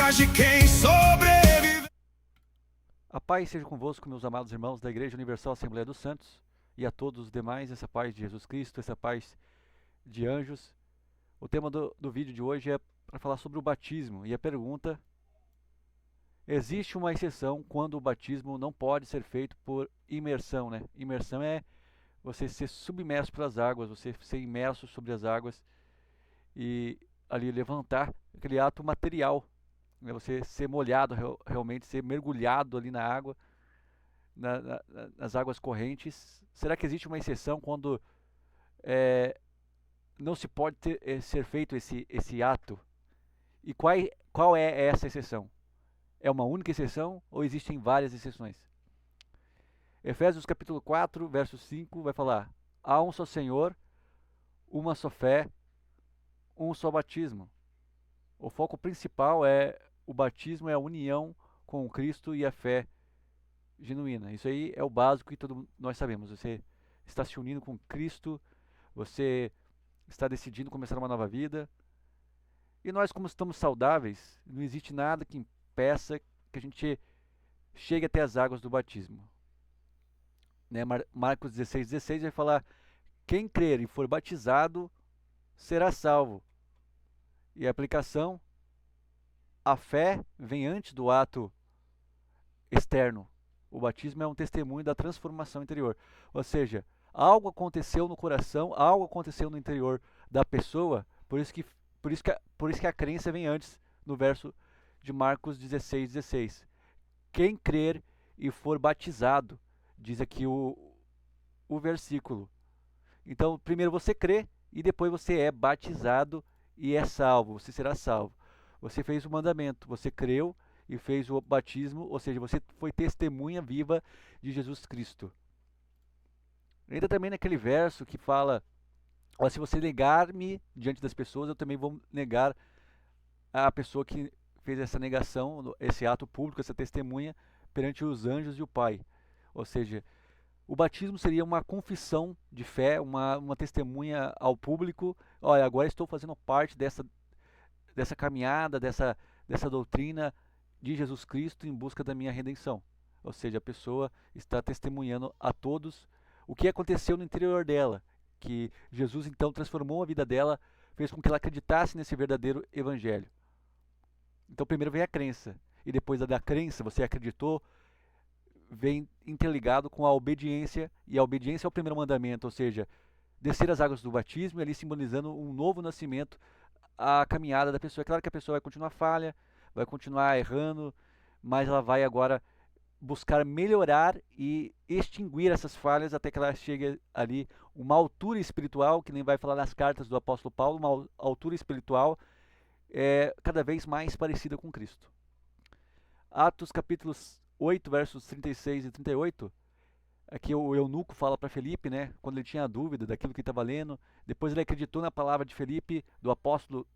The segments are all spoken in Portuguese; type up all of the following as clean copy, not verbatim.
crônicas de quem sobrevive. A paz seja convosco, meus amados irmãos da Igreja Universal Assembleia dos Santos, e a todos os demais, essa paz de Jesus Cristo, essa paz de anjos. O tema do vídeo de hoje é para falar sobre o batismo, e a pergunta: existe uma exceção quando o batismo não pode ser feito por imersão, né? Imersão é você ser submerso pelas águas, você ser imerso sobre as águas e ali levantar aquele ato material, né? Você ser molhado realmente, ser mergulhado ali na água, nas águas correntes. Será que existe uma exceção quando não se pode ser feito esse ato? E qual é essa exceção? É uma única exceção ou existem várias exceções? Efésios capítulo 4, verso 5 vai falar: há um só Senhor, uma só fé, um só batismo. O foco principal é o batismo, é a união com o Cristo e a fé genuína. Isso aí é o básico que todos nós sabemos. Você está se unindo com Cristo, você está decidindo começar uma nova vida. E nós, como estamos saudáveis, não existe nada que impeça que a gente chegue até as águas do batismo. Né? Marcos 16,16 vai falar: quem crer e for batizado será salvo. E a aplicação: a fé vem antes do ato externo. O batismo é um testemunho da transformação interior. Ou seja, algo aconteceu no coração, algo aconteceu no interior da pessoa, por isso que a crença vem antes, no verso de Marcos 16,16. Quem crer e for batizado, diz aqui o versículo. Então, primeiro você crê e depois você é batizado e é salvo, você será salvo. Você fez o mandamento, você creu e fez o batismo, ou seja, você foi testemunha viva de Jesus Cristo. Entra também naquele verso que fala: ó, se você negar-me diante das pessoas, eu também vou negar a pessoa que fez essa negação, esse ato público, essa testemunha perante os anjos e o Pai. Ou seja, o batismo seria uma confissão de fé, uma testemunha ao público: olha, agora estou fazendo parte dessa caminhada, dessa doutrina de Jesus Cristo em busca da minha redenção. Ou seja, a pessoa está testemunhando a todos o que aconteceu no interior dela, que Jesus então transformou a vida dela, fez com que ela acreditasse nesse verdadeiro evangelho. Então primeiro vem a crença, e depois da crença, você acreditou, vem interligado com a obediência, e a obediência é o primeiro mandamento, ou seja, descer as águas do batismo, ali simbolizando um novo nascimento, a caminhada da pessoa. É claro que a pessoa vai continuar falha, vai continuar errando, mas ela vai agora buscar melhorar e extinguir essas falhas até que ela chegue ali uma altura espiritual, que nem vai falar nas cartas do apóstolo Paulo, uma altura espiritual cada vez mais parecida com Cristo. Atos capítulos 8, versos 36 e 38, aqui o eunuco fala para Felipe, né, quando ele tinha dúvida daquilo que estava lendo. Depois ele acreditou na palavra de Felipe, do apóstolo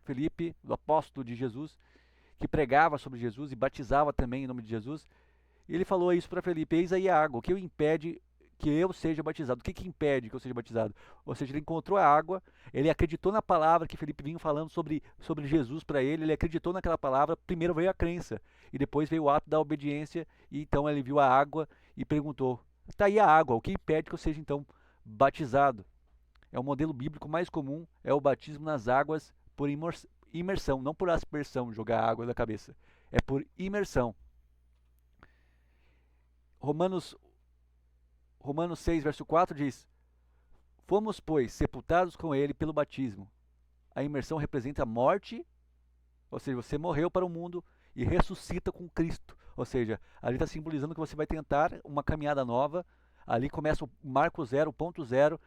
Felipe, do apóstolo de Jesus, que pregava sobre Jesus e batizava também em nome de Jesus. E ele falou isso para Felipe: eis aí a água, o que impede que eu seja batizado? O que impede que eu seja batizado? Ou seja, ele encontrou a água, ele acreditou na palavra que Felipe vinha falando sobre Jesus para ele acreditou naquela palavra. Primeiro veio a crença, e depois veio o ato da obediência, e então ele viu a água e perguntou: está aí a água, o que impede que eu seja então batizado? É o modelo bíblico mais comum, é o batismo nas águas por imersão, não por aspersão, jogar água da cabeça, é por imersão. Romanos 6, verso 4 diz: fomos, pois, sepultados com ele pelo batismo. A imersão representa a morte, ou seja, você morreu para o mundo e ressuscita com Cristo. Ou seja, ali está simbolizando que você vai tentar uma caminhada nova. Ali começa o marco zero, o ponto zero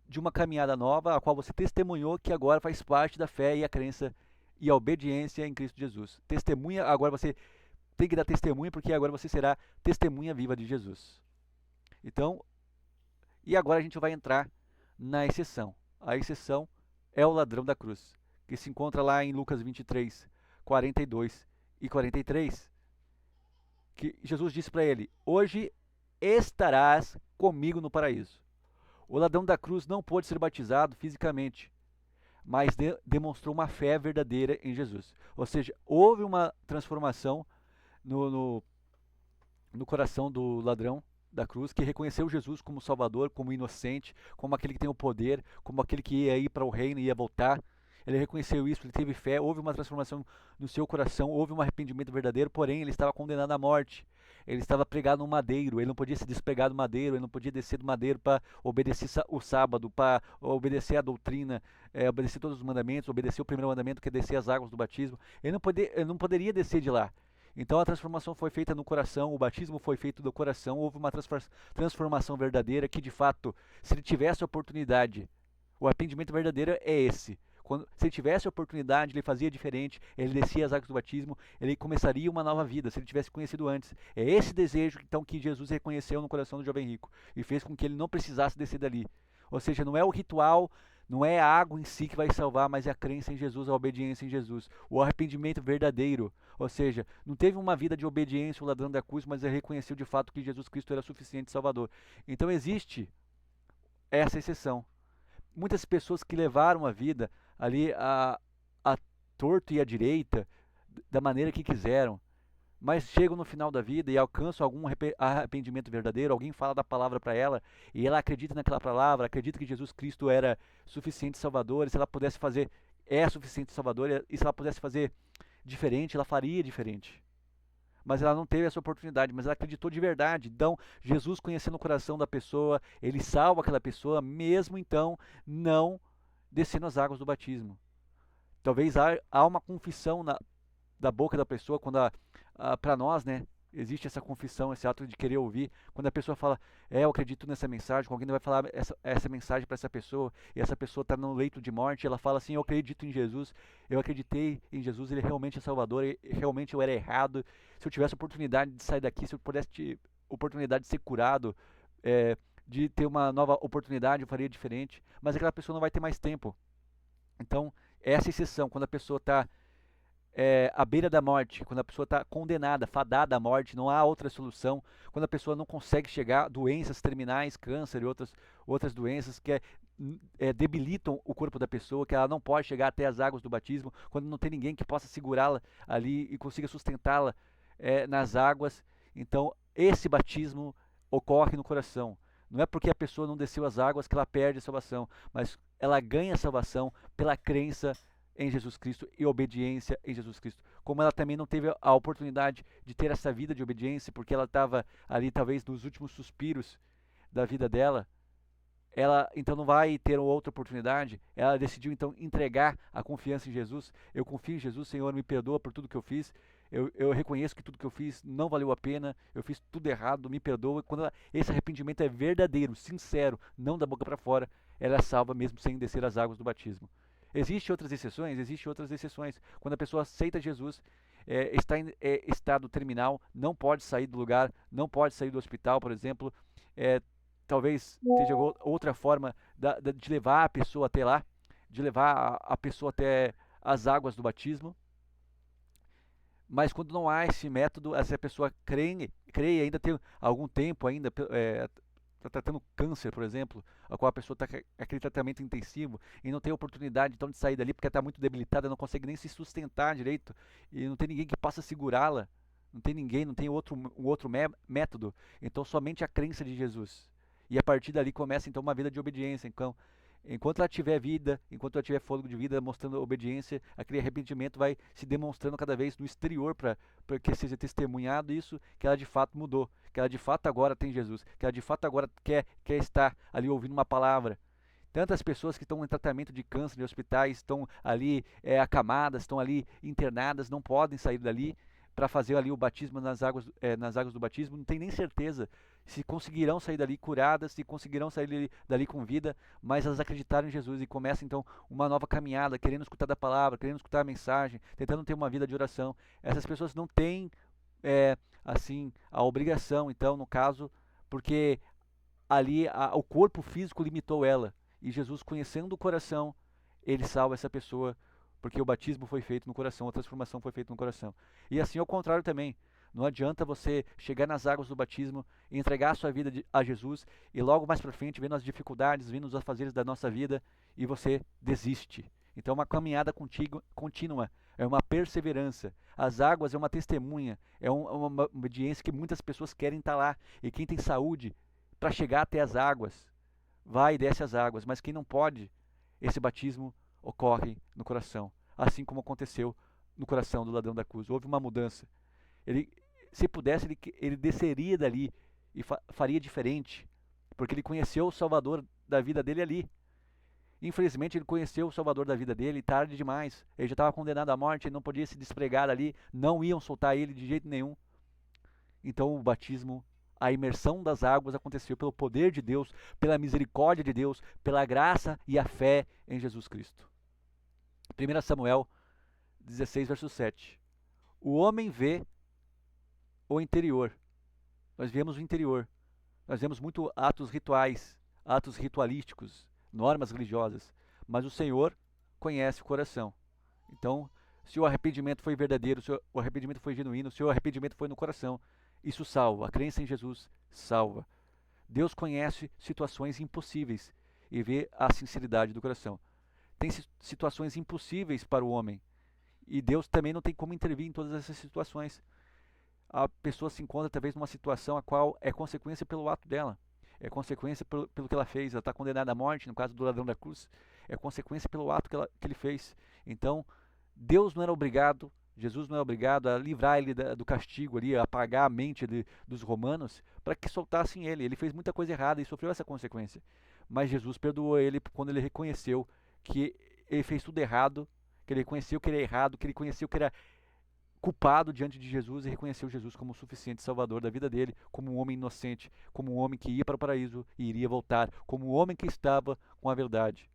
de uma caminhada nova, a qual você testemunhou que agora faz parte da fé e a crença e a obediência em Cristo Jesus. Testemunha, agora você tem que dar testemunha, porque agora você será testemunha viva de Jesus. Então, e agora a gente vai entrar na exceção. A exceção é o ladrão da cruz, que se encontra lá em Lucas 23, 42 e 43, que Jesus disse para ele: hoje estarás comigo no paraíso. O ladrão da cruz não pôde ser batizado fisicamente, mas demonstrou uma fé verdadeira em Jesus. Ou seja, houve uma transformação no, no, no coração do ladrão da cruz, que reconheceu Jesus como Salvador, como inocente, como aquele que tem o poder, como aquele que ia ir para o reino e ia voltar. Ele reconheceu isso, ele teve fé, houve uma transformação no seu coração, houve um arrependimento verdadeiro, porém ele estava condenado à morte. Ele estava pregado no madeiro, ele não podia se despregar do madeiro, ele não podia descer do madeiro para obedecer o sábado, para obedecer a doutrina, obedecer todos os mandamentos, obedecer o primeiro mandamento, que é descer as águas do batismo. Ele não poderia descer de lá. Então a transformação foi feita no coração, o batismo foi feito do coração, houve uma transformação verdadeira que, de fato, se ele tivesse a oportunidade, o arrependimento verdadeiro é esse. Se ele tivesse a oportunidade, ele fazia diferente, ele descia as águas do batismo, ele começaria uma nova vida, se ele tivesse conhecido antes. É esse desejo, então, que Jesus reconheceu no coração do jovem rico e fez com que ele não precisasse descer dali. Ou seja, não é o ritual, não é a água em si que vai salvar, mas é a crença em Jesus, a obediência em Jesus, o arrependimento verdadeiro. Ou seja, não teve uma vida de obediência o ladrão da cruz, mas ele reconheceu de fato que Jesus Cristo era suficiente Salvador. Então existe essa exceção. Muitas pessoas que levaram a vida ali a torto e a direita, da maneira que quiseram, mas chegam no final da vida e alcançam algum arrependimento verdadeiro, alguém fala da palavra para ela, e ela acredita naquela palavra, acredita que Jesus Cristo era suficiente Salvador, e se ela pudesse fazer, é suficiente Salvador, e se ela pudesse fazer diferente, ela faria diferente. Mas ela não teve essa oportunidade, mas ela acreditou de verdade. Então, Jesus, conhecendo o coração da pessoa, ele salva aquela pessoa, mesmo então não descendo as águas do batismo. Talvez há uma confissão da boca da pessoa, quando para nós, né, existe essa confissão, esse ato de querer ouvir, quando a pessoa fala, eu acredito nessa mensagem, alguém vai falar essa mensagem para essa pessoa, e essa pessoa está no leito de morte, ela fala assim, eu acredito em Jesus, eu acreditei em Jesus, ele realmente é Salvador, realmente eu era errado, se eu tivesse a oportunidade de sair daqui, se eu pudesse ter oportunidade de ser curado, de ter uma nova oportunidade, eu faria diferente, mas aquela pessoa não vai ter mais tempo. Então, essa exceção, quando a pessoa está à beira da morte, quando a pessoa está condenada, fadada à morte, não há outra solução, quando a pessoa não consegue chegar, doenças terminais, câncer e outras doenças que debilitam o corpo da pessoa, que ela não pode chegar até as águas do batismo, quando não tem ninguém que possa segurá-la ali e consiga sustentá-la nas águas. Então, esse batismo ocorre no coração. Não é porque a pessoa não desceu as águas que ela perde a salvação, mas ela ganha a salvação pela crença em Jesus Cristo e obediência em Jesus Cristo. Como ela também não teve a oportunidade de ter essa vida de obediência, porque ela estava ali talvez nos últimos suspiros da vida dela, ela então não vai ter outra oportunidade, ela decidiu então entregar a confiança em Jesus. Eu confio em Jesus, Senhor, me perdoa por tudo que eu fiz, eu reconheço que tudo que eu fiz não valeu a pena, eu fiz tudo errado, me perdoa. Quando esse arrependimento é verdadeiro, sincero, não da boca para fora, ela é salva mesmo sem descer as águas do batismo. Existem outras exceções? Existem outras exceções. Quando a pessoa aceita Jesus, está em estado terminal, não pode sair do lugar, não pode sair do hospital, por exemplo, talvez seja outra forma de levar a pessoa até lá, de levar a pessoa até as águas do batismo. Mas quando não há esse método, essa pessoa crê e ainda tem algum tempo ainda, está tratando câncer, por exemplo, a qual a pessoa está com aquele tratamento intensivo e não tem oportunidade então de sair dali porque está muito debilitada, não consegue nem se sustentar direito e não tem ninguém que possa segurá-la, não tem ninguém, não tem um outro método, então somente a crença de Jesus. E a partir dali começa então uma vida de obediência. Então, enquanto ela tiver vida, enquanto ela tiver fôlego de vida, mostrando obediência, aquele arrependimento vai se demonstrando cada vez no exterior para que seja testemunhado isso, que ela de fato mudou, que ela de fato agora tem Jesus, que ela de fato agora quer estar ali ouvindo uma palavra. Tantas pessoas que estão em tratamento de câncer em hospitais, estão ali acamadas, estão ali internadas, não podem sair dali para fazer ali o batismo nas águas do batismo, não tem nem certeza se conseguirão sair dali curadas, se conseguirão sair dali com vida, mas elas acreditaram em Jesus e começa então uma nova caminhada, querendo escutar da palavra, querendo escutar a mensagem, tentando ter uma vida de oração. Essas pessoas não têm assim a obrigação, então, no caso, porque ali o corpo físico limitou ela, e Jesus, conhecendo o coração, ele salva essa pessoa, porque o batismo foi feito no coração, a transformação foi feita no coração. E assim ao contrário também. Não adianta você chegar nas águas do batismo e entregar a sua vida a Jesus e logo mais para frente, vendo as dificuldades, vendo os afazeres da nossa vida, e você desiste. Então é uma caminhada contínua, é uma perseverança. As águas é uma testemunha, é uma obediência que muitas pessoas querem estar lá. E quem tem saúde para chegar até as águas, vai e desce as águas. Mas quem não pode, esse batismo ocorre no coração. Assim como aconteceu no coração do ladrão da cruz. Houve uma mudança. Ele, se pudesse, ele desceria dali e faria diferente. Porque ele conheceu o Salvador da vida dele ali. Infelizmente, ele conheceu o Salvador da vida dele tarde demais. Ele já estava condenado à morte, ele não podia se despregar ali, não iam soltar ele de jeito nenhum. Então, o batismo, a imersão das águas aconteceu pelo poder de Deus, pela misericórdia de Deus, pela graça e a fé em Jesus Cristo. 1 Samuel 16, verso 7. O homem vê o interior. Nós vemos o interior. Nós vemos muito atos rituais, atos ritualísticos, normas religiosas, mas o Senhor conhece o coração. Então, se o arrependimento foi verdadeiro, se o arrependimento foi genuíno, se o arrependimento foi no coração, isso salva. A crença em Jesus salva. Deus conhece situações impossíveis e vê a sinceridade do coração. Tem situações impossíveis para o homem e Deus também não tem como intervir em todas essas situações. A pessoa se encontra talvez numa situação a qual é consequência pelo ato dela. É consequência pelo que ela fez. Ela está condenada à morte, no caso do ladrão da cruz. É consequência pelo ato que ele fez. Então, Deus não era obrigado, Jesus não era obrigado a livrar ele do castigo ali, a apagar a mente dos romanos, para que soltassem ele. Ele fez muita coisa errada e sofreu essa consequência. Mas Jesus perdoou ele quando ele reconheceu que ele fez tudo errado, que ele reconheceu que ele era errado, que ele reconheceu que era culpado diante de Jesus e reconheceu Jesus como o suficiente salvador da vida dele, como um homem inocente, como um homem que ia para o paraíso e iria voltar, como um homem que estava com a verdade.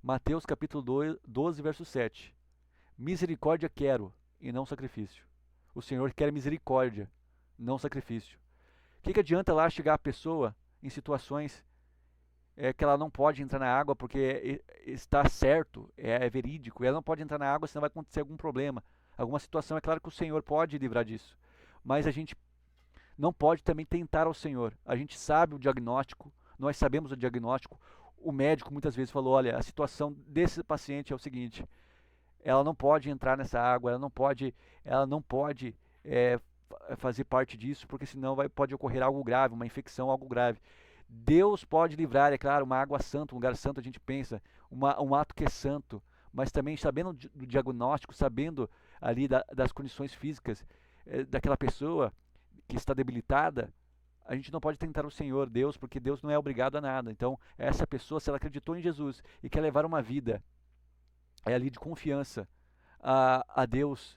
Mateus capítulo 12, verso 7. Misericórdia quero e não sacrifício. O Senhor quer misericórdia, não sacrifício. O que adianta lá chegar a pessoa em situações que ela não pode entrar na água porque está certo, é verídico, ela não pode entrar na água senão vai acontecer algum problema, alguma situação. É claro que o Senhor pode livrar disso, mas a gente não pode também tentar ao Senhor. A gente sabe o diagnóstico, nós sabemos o diagnóstico. O médico muitas vezes falou, olha, a situação desse paciente é o seguinte, ela não pode entrar nessa água, ela não pode fazer parte disso, porque senão pode ocorrer algo grave, uma infecção, algo grave. Deus pode livrar, é claro, uma água santa, um lugar santo, a gente pensa, um ato que é santo, mas também sabendo do diagnóstico, sabendo ali das condições físicas daquela pessoa que está debilitada, a gente não pode tentar o Senhor, Deus, porque Deus não é obrigado a nada. Então, essa pessoa, se ela acreditou em Jesus e quer levar uma vida ali de confiança a Deus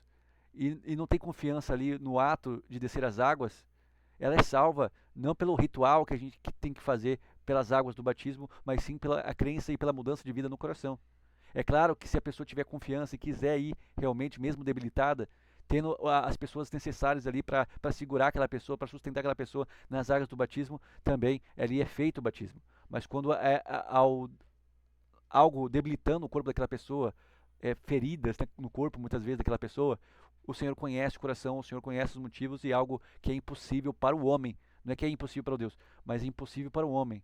e não tem confiança ali no ato de descer as águas, ela é salva não pelo ritual que a gente tem que fazer pelas águas do batismo, mas sim pela crença e pela mudança de vida no coração. É claro que se a pessoa tiver confiança e quiser ir realmente, mesmo debilitada, tendo as pessoas necessárias ali para segurar aquela pessoa, para sustentar aquela pessoa nas águas do batismo, também ali é feito o batismo. Mas quando algo debilitando o corpo daquela pessoa, feridas, né, no corpo muitas vezes daquela pessoa, o Senhor conhece o coração, o Senhor conhece os motivos, e algo que é impossível para o homem, não é que é impossível para o Deus, mas é impossível para o homem.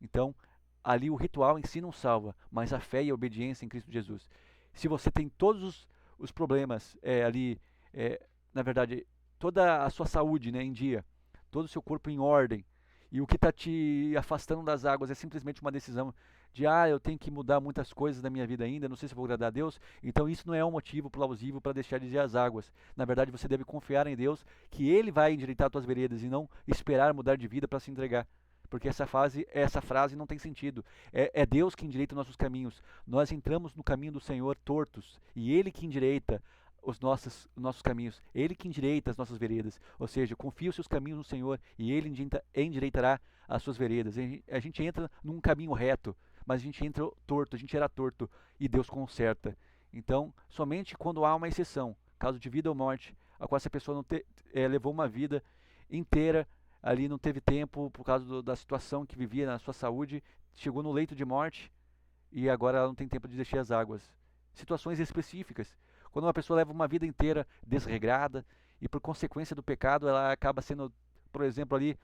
Então, ali o ritual em si não salva, mas a fé e a obediência em Cristo Jesus. Se você tem todos os problemas ali, na verdade, toda a sua saúde, né, em dia, todo o seu corpo em ordem, e o que está te afastando das águas é simplesmente uma decisão de, eu tenho que mudar muitas coisas na minha vida ainda, não sei se vou agradar a Deus, então isso não é um motivo plausível para deixar de ir às águas. Na verdade, você deve confiar em Deus, que Ele vai endireitar as tuas veredas, e não esperar mudar de vida para se entregar. Porque essa frase não tem sentido. É Deus que endireita nossos caminhos. Nós entramos no caminho do Senhor tortos, e Ele que endireita os nossos caminhos, Ele que endireita as nossas veredas. Ou seja, confia os seus caminhos no Senhor e Ele endireitará as suas veredas. A gente entra num caminho reto, mas a gente entra torto, a gente era torto e Deus conserta. Então, somente quando há uma exceção, caso de vida ou morte, a qual essa pessoa não levou uma vida inteira ali, não teve tempo por causa da situação que vivia na sua saúde, chegou no leito de morte e agora ela não tem tempo de descer as águas. Situações específicas. Quando uma pessoa leva uma vida inteira desregrada e por consequência do pecado ela acaba sendo, por exemplo, ali,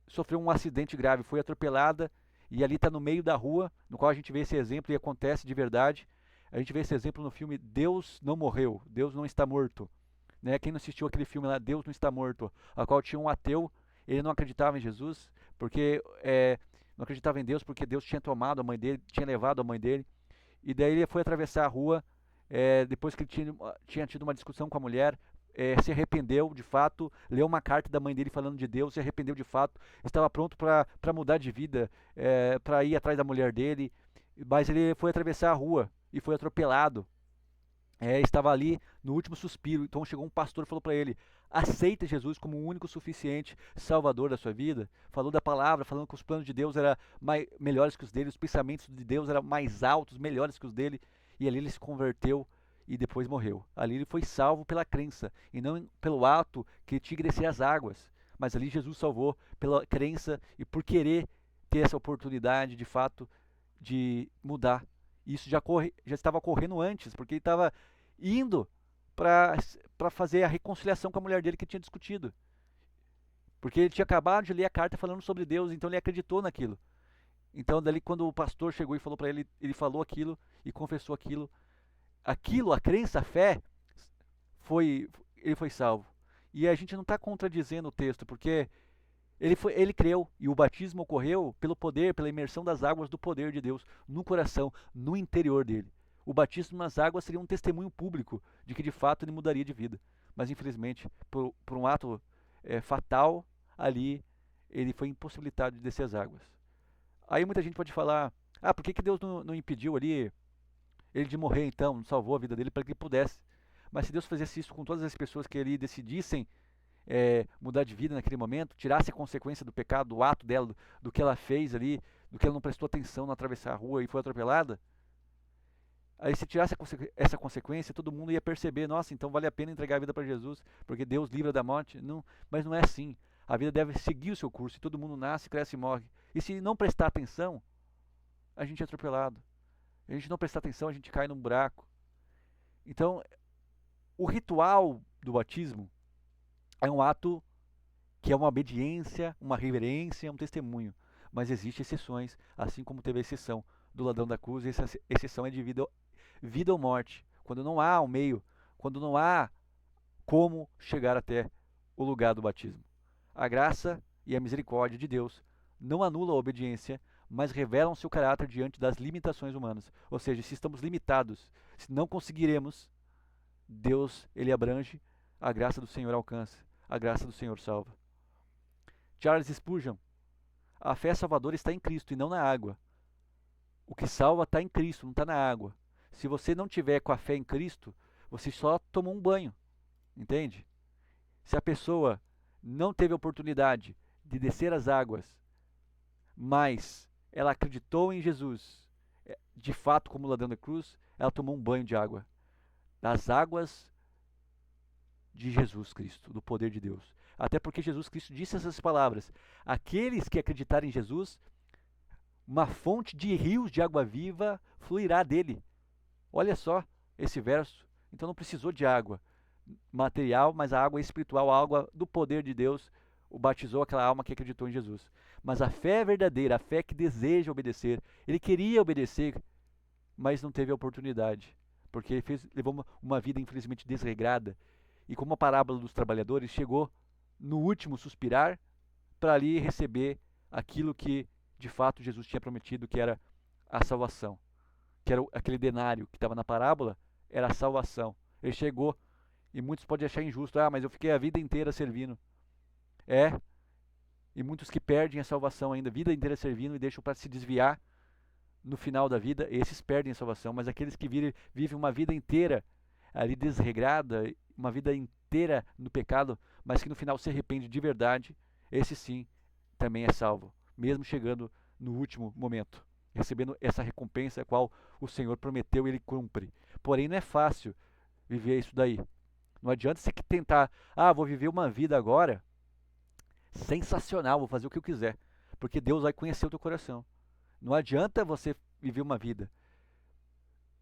sofreu um acidente grave, foi atropelada E ali está no meio da rua, no qual a gente vê esse exemplo e acontece de verdade. A gente vê esse exemplo no filme Deus Não Morreu, Deus Não Está Morto. Né? Quem não assistiu aquele filme lá, Deus Não Está Morto, a qual tinha um ateu, ele não acreditava em Jesus, porque não acreditava em Deus, porque Deus tinha tomado a mãe dele, tinha levado a mãe dele. E daí ele foi atravessar a rua, depois que ele tinha tido uma discussão com a mulher, se arrependeu de fato, leu uma carta da mãe dele falando de Deus, se arrependeu de fato, estava pronto para mudar de vida, para ir atrás da mulher dele, mas ele foi atravessar a rua e foi atropelado. Estava ali no último suspiro. Então chegou um pastor e falou para ele: aceita Jesus como o único suficiente salvador da sua vida. Falou da palavra, falando que os planos de Deus eram melhores que os dele, os pensamentos de Deus eram mais altos, melhores que os dele. E ali ele se converteu e depois morreu. Ali ele foi salvo pela crença e não pelo ato que tinha que descer as águas. Mas ali Jesus salvou pela crença e por querer ter essa oportunidade de fato de mudar. Isso já estava correndo antes, porque ele estava indo para fazer a reconciliação com a mulher dele que tinha discutido. Porque ele tinha acabado de ler a carta falando sobre Deus, então ele acreditou naquilo. Então, dali, quando o pastor chegou e falou para ele, ele falou aquilo e confessou aquilo. Aquilo, a crença, a fé, ele foi salvo. E a gente não está contradizendo o texto, porque ele creu e o batismo ocorreu pelo poder, pela imersão das águas do poder de Deus no coração, no interior dele. O batismo nas águas seria um testemunho público de que de fato ele mudaria de vida. Mas infelizmente, por um ato fatal, ali ele foi impossibilitado de descer as águas. Aí muita gente pode falar: ah, por que Deus não impediu ali ele de morrer então, não salvou a vida dele para que ele pudesse? Mas se Deus fizesse isso com todas as pessoas que ali decidissem mudar de vida naquele momento, tirasse a consequência do pecado, do ato dela, do que ela fez ali, do que ela não prestou atenção no atravessar a rua e foi atropelada, aí se tirasse essa consequência, todo mundo ia perceber: nossa, então vale a pena entregar a vida para Jesus, porque Deus livra da morte. Não, mas não é assim. A vida deve seguir o seu curso, e todo mundo nasce, cresce e morre. E se não prestar atenção, a gente é atropelado. Se a gente não prestar atenção, a gente cai num buraco. Então, o ritual do batismo é um ato que é uma obediência, uma reverência, um testemunho. Mas existem exceções, assim como teve a exceção do ladrão da cruz, e essa exceção é de vida ou morte. Quando não há um meio, quando não há como chegar até o lugar do batismo. A graça e a misericórdia de Deus não anulam a obediência, mas revelam seu caráter diante das limitações humanas. Ou seja, se estamos limitados, se não conseguiremos, Deus, ele abrange, a graça do Senhor alcança, a graça do Senhor salva. Charles Spurgeon: a fé salvadora está em Cristo e não na água. O que salva está em Cristo, não está na água. Se você não tiver com a fé em Cristo, você só tomou um banho, entende? Se a pessoa não teve a oportunidade de descer as águas, mas ela acreditou em Jesus, de fato como ladrão da cruz, ela tomou um banho de água, das águas de Jesus Cristo, do poder de Deus. Até porque Jesus Cristo disse essas palavras: aqueles que acreditarem em Jesus, uma fonte de rios de água viva fluirá dele. Olha só esse verso. Então não precisou de água material, mas a água espiritual, a água do poder de Deus, o batizou aquela alma que acreditou em Jesus. Mas a fé verdadeira, a fé que deseja obedecer, ele queria obedecer, mas não teve a oportunidade, porque ele levou uma vida infelizmente desregrada. E como a parábola dos trabalhadores, chegou no último suspirar para ali receber aquilo que de fato Jesus tinha prometido, que era a salvação, que era aquele denário que estava na parábola, era a salvação. Ele chegou, e muitos podem achar injusto: ah, mas eu fiquei a vida inteira servindo. E muitos que perdem a salvação ainda, a vida inteira servindo, e deixam para se desviar no final da vida, esses perdem a salvação. Mas aqueles que vivem uma vida inteira ali desregrada, uma vida inteira no pecado, mas que no final se arrepende de verdade, esse sim também é salvo, mesmo chegando no último momento, recebendo essa recompensa a qual o Senhor prometeu e ele cumpre. Porém, não é fácil viver isso daí. Não adianta você tentar: ah, vou viver uma vida agora sensacional, vou fazer o que eu quiser, porque Deus vai conhecer o teu coração. Não adianta você viver uma vida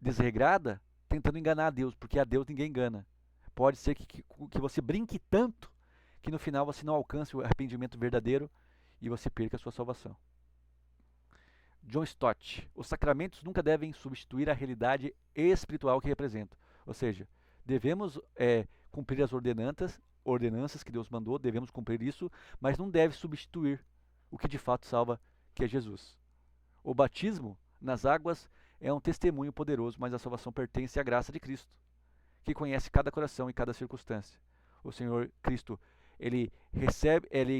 desregrada tentando enganar a Deus, porque a Deus ninguém engana. Pode ser que você brinque tanto que no final você não alcance o arrependimento verdadeiro e você perca a sua salvação. John Stott: os sacramentos nunca devem substituir a realidade espiritual que representam. Ou seja, devemos cumprir as ordenanças que Deus mandou, devemos cumprir isso, mas não deve substituir o que de fato salva, que é Jesus. O batismo nas águas é um testemunho poderoso, mas a salvação pertence à graça de Cristo, que conhece cada coração e cada circunstância. O Senhor Cristo, ele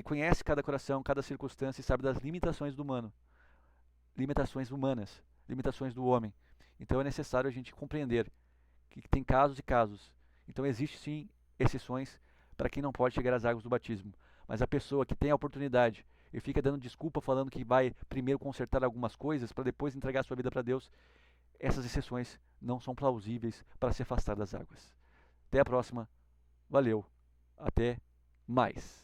conhece cada coração, cada circunstância e sabe das limitações do humano, limitações humanas, limitações do homem. Então é necessário a gente compreender que tem casos e casos. Então existe sim exceções para quem não pode chegar às águas do batismo. Mas a pessoa que tem a oportunidade e fica dando desculpa falando que vai primeiro consertar algumas coisas para depois entregar a sua vida para Deus, essas exceções não são plausíveis para se afastar das águas. Até a próxima. Valeu. Até mais.